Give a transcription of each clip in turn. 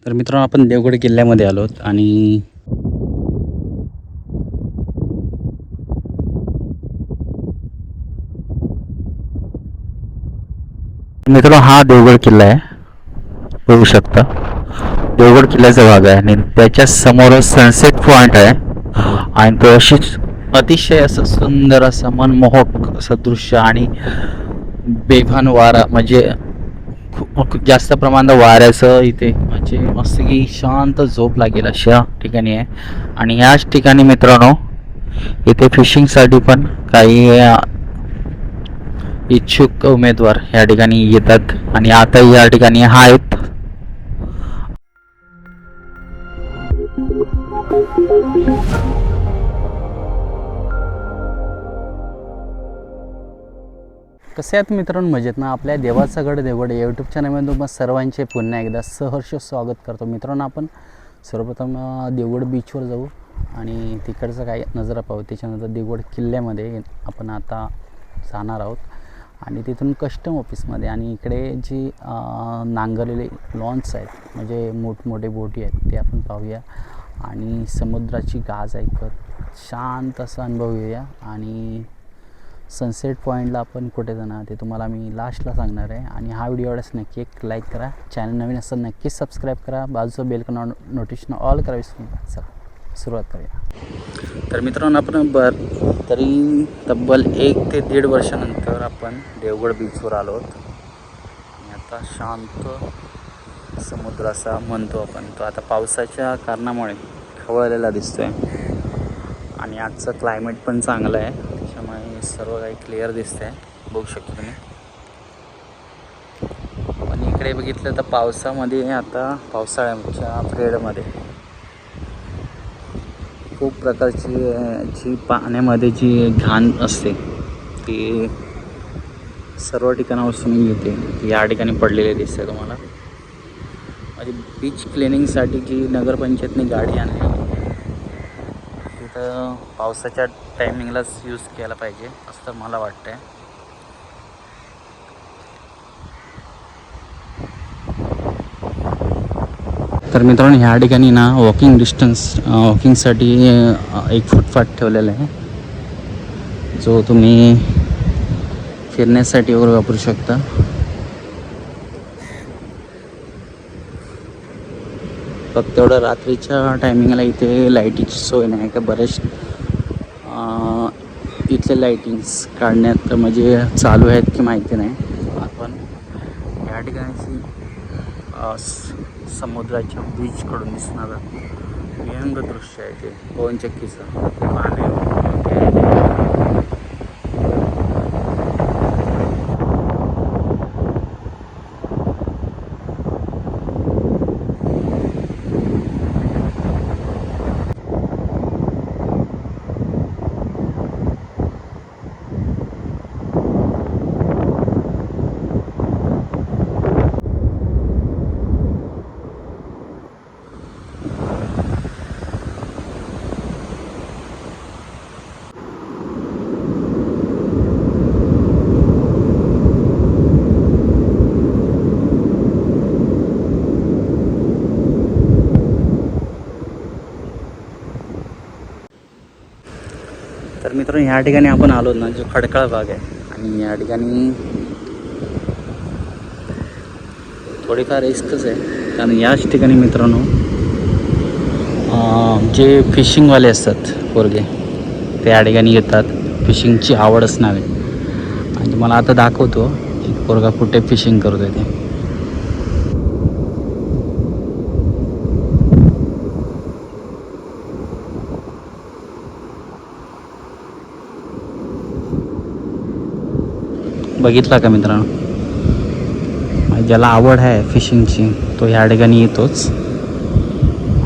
तर मित्रांनो, आपण देवगड किल्ल्यामध्ये आलोत आणि मित्रांनो हा देवगड किल्ला आहे. बघू शकता देवगड किल्ल्याचा भाग आहे आणि त्याच्या समोर सनसेट पॉइंट आहे आणि तो अशीच अतिशय असं सुंदर असं मनमोहक असं दृश्य आणि बेभान वारा म्हणजे खूप जास्त प्रमाणात वाऱ्याचं इथे म्हणजे मस्त की शांत झोप लागेल अशा ठिकाणी आहे. आणि ह्याच ठिकाणी मित्रांनो इथे फिशिंगसाठी पण काही इच्छुक उमेदवार या ठिकाणी येतात आणि आता या ठिकाणी आहेत. कसे आहेत मित्रांनो, मजेत ना? आपल्या देवाचा गड देवगड यूट्यूब चॅनलमध्ये तुम्हाला सर्वांचे पुन्हा एकदा सहर्ष स्वागत करतो. मित्रांनो, आपण सर्वप्रथम देवगड बीचवर जाऊ आणि तिकडचं काही नजारा पाहू. त्याच्यानंतर देवगड किल्ल्यामध्ये आपण आता जाणार आहोत आणि तिथून कस्टम ऑफिसमध्ये आणि इकडे जी नांगरलेले लॉन्स आहेत म्हणजे मोठमोठे बोटी आहेत ते आपण पाहूया आणि समुद्राची गाज ऐकत शांत असा अनुभव घेऊया. आणि सनसेट पॉईंटला आपण कुठे जाणार ते तुम्हाला मी लास्टला सांगणार आहे. आणि हा व्हिडिओ आवडल्यास नक्की एक लाईक करा, चॅनल नवीन असेल नक्कीच सबस्क्राईब करा, बाजूचं बेल नोटिफिकेशन ऑल करा विसरू नका. चला सुरुवात करूया. तर मित्रांनो, आपण तरी तब्बल 1 ते 1.5 वर्षानंतर आपण देवगड बीचवर आलो आहोत आणि आता शांत समुद्र असा म्हणतो आपण तो आता पावसाच्या कारणामुळे खवळलेला दिसतोय आणि आजचं क्लायमेट पण चांगलं आहे, त्याच्यामुळे सर्व काही क्लिअर दिसतंय. बघू शकतो तुम्ही. आणि इकडे बघितलं तर पावसामध्ये आता पावसाळ्याच्या पिरियडमध्ये खूप प्रकारची जी पाण्यामध्ये जी घाण असते ती सर्व ठिकाणापासून येते, या ठिकाणी पडलेले दिसते तुम्हाला. म्हणजे बीच क्लिनिंगसाठी जी नगरपंचायतने गाडी आणली तिथं पावसाच्या टायमिंगलाच यूज केला पाहिजे असं तर मला वाटतं आहे. तर मित्रांनो, ह्या ठिकाणी ना वॉकिंगसाठी एक फुटपाथ ठेवलेला आहे जो तुम्ही फिरण्यासाठी वगैरे वापरू शकता. फक्त एवढं रात्रीच्या टायमिंगला इथे लाईटीची सोय नाही का. बरेच इथले लाईटिंग्स काढण्यात म्हणजे चालू आहेत की माहिती नाही. आपण या ठिकाणची समुद्राच्या बीचकडून दिसणारं विहंग दृश्य आहे ते पवनचक्कीचं पाणी. तर मित्रांनो, ह्या ठिकाणी आपण आलो ना, जो खडकाळ भाग आहे आणि या ठिकाणी थोडीफार रिस्कच आहे. कारण याच ठिकाणी मित्रांनो जे फिशिंगवाले असतात पोरगे ते या ठिकाणी येतात. फिशिंगची आवड असणारे आणि तुम्हाला आता दाखवतो एक पोरगा कुठे फिशिंग करतोय ते. बघितला का मित्रांनो, ज्याला आवड आहे फिशिंगची तो ह्या ठिकाणी येतोच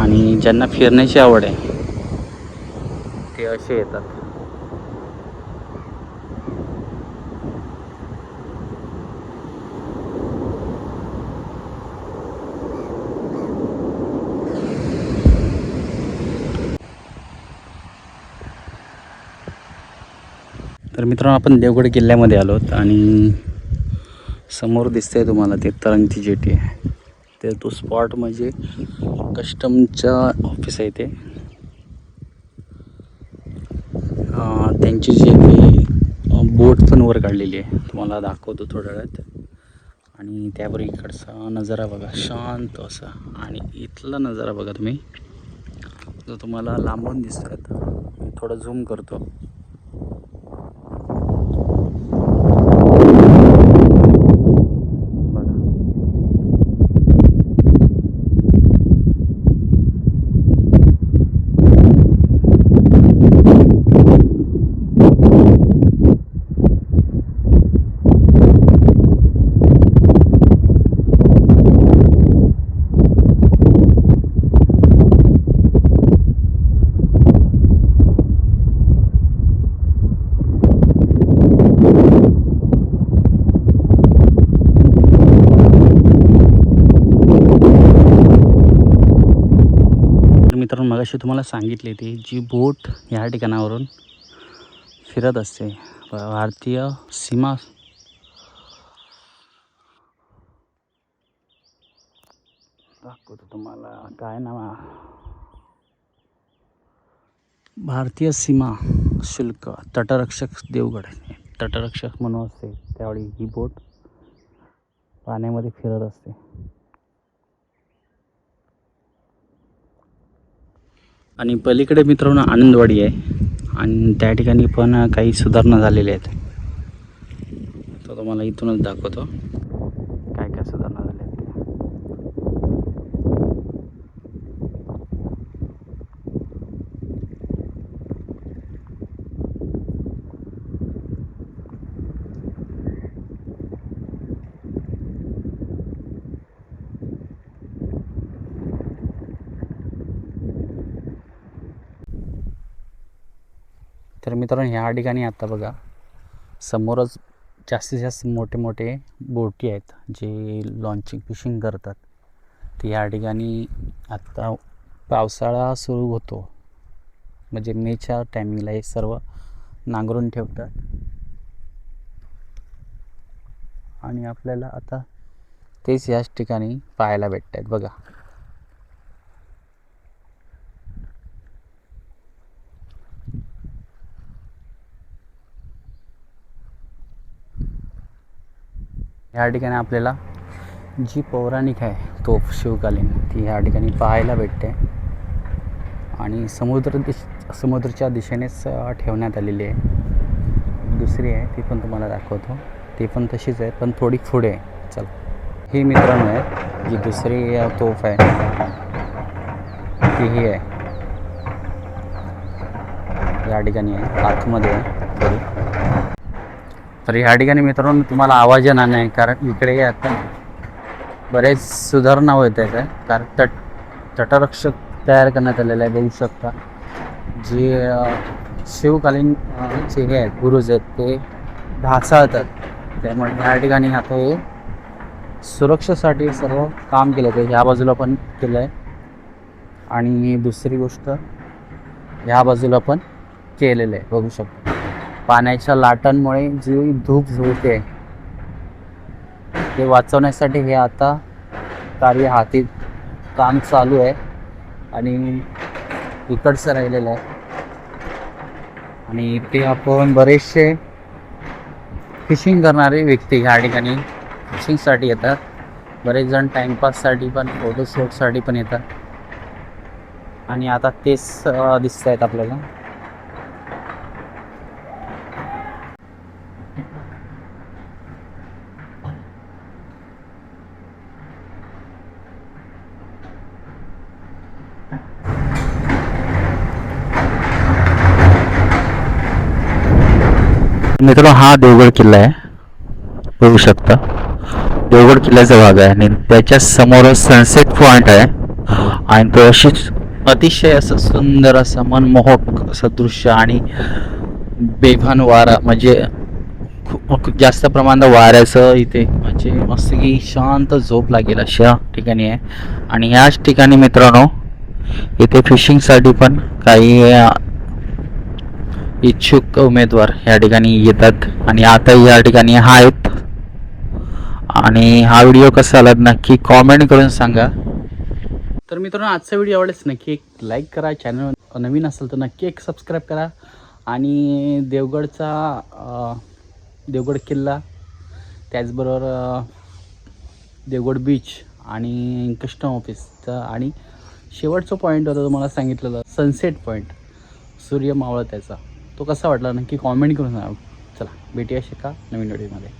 आणि ज्यांना फिरण्याची आवड आहे ते असे येतात. तर मित्रांनो, आपण देवगड किल्ल्यामध्ये आलोत आणि समोर दिसतंय तुम्हाला ते तरंगती जेटी आहे. तर तो स्पॉट म्हणजे कस्टमच्या ऑफिस आहे ते. त्यांची जी काही बोट पण वर काढलेली आहे, तुम्हाला दाखवतो थोड्या वेळात. आणि त्यावर इकडचा नजारा बघा, शांत असा. आणि इथला नजारा बघा तुम्ही, जो तुम्हाला लांबून दिसतोय. मी थोडं झूम करतो. मित्रांनो, मगाशी तुम्हाला सांगितले ती जी बोट ह्या ठिकाणावरून फिरत असते, भारतीय सीमा दाखवतो तुम्हाला. काय नाव, भारतीय सीमा शुल्क तटरक्षक देवगड, तटरक्षक म्हणून असते. त्यावेळी ही बोट पाण्यामध्ये फिरत असते. आणि पलीकडे मित्रांनो आनंदवाडी आहे, आणि त्या ठिकाणी पण काही सुधारणा झालेल्या आहेत. तो तुम्हाला इथूनच दाखवतो काय काय सुधारणा झाल्या आहेत. तर मित्रांनो, ह्या ठिकाणी आता बघा समोरच जास्तीत जास्त मोठे मोठे बोटी आहेत जे लॉन्चिंग फिशिंग करतात. ते या ठिकाणी आत्ता पावसाळा सुरू होतो म्हणजे मेच्या टायमिंगला हे सर्व नांगरून ठेवतात. आणि आपल्याला आता तेच याच ठिकाणी पाहायला भेटत आहेत बघा. या ठिकाणी आपल्याला जी पौराणिक आहे तोफ शिवकालीन ती ह्या ठिकाणी पाहायला भेटते. आणि समुद्राच्या दिशेनेच ठेवण्यात आलेली आहे. दुसरी आहे ती पण तुम्हाला दाखवतो, ती पण तशीच आहे पण थोडी पुढे आहे. चला, ही मित्रांनो आहे जी दुसरी तोफ आहे ती ही आहे, या ठिकाणी आहे, आतमध्ये आहे थोडी. तर ह्या ठिकाणी मित्रांनो तुम्हाला आवाज येणार नाही, कारण इकडे आता बरेच सुधारणा होत आहेत. कारण तटरक्षक तयार करण्यात आलेलं आहे, बघू शकता. जे शिवकालीन जे हे आहेत बुरुज आहेत ते ढासळतात, त्यामुळे ह्या ठिकाणी आता हे सुरक्षेसाठी सर्व काम केलं आहे. ह्या बाजूला पण केलं आहे, आणि दुसरी गोष्ट ह्या बाजूला पण केलेलं आहे, बघू शकता. पाण्याच्या लाटांमुळे जी धूप झुळते ते वाचवण्यासाठी हे आता कार्य हाती काम चालू आहे. आणि इकडचं राहिलेलं आहे. आणि इथे आपण बरेचसे फिशिंग करणारे व्यक्ती ह्या ठिकाणी फिशिंगसाठी येतात. बरेच जण टाइमपाससाठी पण, फोटोशूटसाठी पण येतात. आणि आता तेच दिसत आहेत आपल्याला. मित्रांनो, हा देवगड किल्ला आहे, बघू शकता. देवगड किल्ल्याचा भाग आहे आणि त्याच्या समोर सनसेट पॉइंट आहे. आणि तो अशीच अतिशय असं सुंदर असं मनमोहक असं दृश्य, आणि बेभान वारा, म्हणजे खूप जास्त प्रमाणात वाऱ्याचं इथे, म्हणजे मस्त की शांत झोप लागेल अशा ठिकाणी आहे. आणि ह्याच ठिकाणी मित्रांनो इथे फिशिंगसाठी पण काही इच्छुक उमेदवार या ठिकाणी येतात. आणि आता या ठिकाणी आहेत. आणि हा व्हिडिओ कसा आला नक्की कॉमेंट करून सांगा. तर मित्रांनो आजचा व्हिडिओ आवडेल नक्की एक लाईक करा, चॅनल नवीन असेल तर नक्की एक सबस्क्राईब करा आणि देवगड किल्ला त्याचबरोबर देवगड बीच आणि कस्टम ऑफिसचा आणि शेवटचा पॉईंट होता तुम्हाला सांगितलेलं सनसेट पॉईंट सूर्य मावळ त्याचा तो कसा वाटला नक्की कॉमेंट करून सांगा. चला भेटूया शिका नवीन व्हिडिओमध्ये.